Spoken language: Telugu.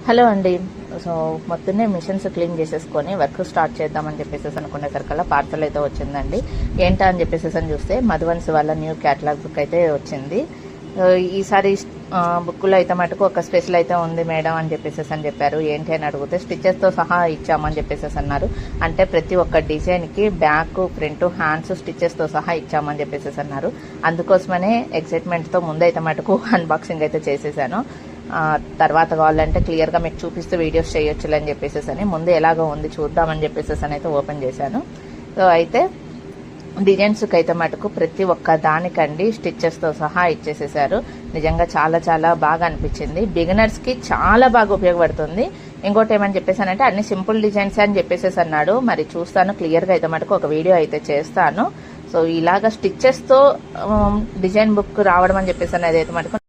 హలో అండి. సో మొత్తనే మిషన్స్ క్లీన్ చేసేసుకొని వర్క్ స్టార్ట్ చేద్దామని చెప్పేసి అనుకునేసరికల్లా పార్సల్ అయితే వచ్చిందండి. ఏంటా అని చెప్పేసి చూస్తే మధువన్స్ వాళ్ళ న్యూ క్యాటలాగ్ బుక్ అయితే వచ్చింది. ఈసారి బుక్లో అయితే మటుకు ఒక స్పెషల్ అయితే ఉంది మేడం అని చెప్పారు. ఏంటి అని అడిగితే స్టిచెస్తో సహా ఇచ్చామని చెప్పేసి అన్నారు. అంటే ప్రతి ఒక్క డిజైన్కి బ్యాక్, ఫ్రంట్, హ్యాండ్స్ స్టిచెస్తో సహా ఇచ్చామని చెప్పేసి అన్నారు. అందుకోసమనే ఎక్సైట్మెంట్తో ముందైతే మటుకు అన్బాక్సింగ్ అయితే చేసేసాను. తర్వాత కావాలంటే క్లియర్గా మీకు చూపిస్తూ వీడియోస్ చేయొచ్చులే అని చెప్పేసి అని ముందు ఎలాగో ఉంది చూద్దామని చెప్పేసి అయితే ఓపెన్ చేశాను. సో అయితే డిజైన్స్కి అయితే మటుకు ప్రతి ఒక్క దానికండి స్టిచ్చెస్తో సహా ఇచ్చేసేసారు. నిజంగా చాలా చాలా బాగా అనిపించింది. బిగినర్స్కి చాలా బాగా ఉపయోగపడుతుంది. ఇంకోటి ఏమని చెప్పేసానంటే అన్ని సింపుల్ డిజైన్స్ అని చెప్పేసి అన్నాడు. మరి చూస్తాను, క్లియర్గా అయితే మటుకు ఒక వీడియో అయితే చేస్తాను. సో ఇలాగ స్టిచ్చెస్తో డిజైన్ బుక్ రావడం అని చెప్పేసి అనేది అయితే మటుకు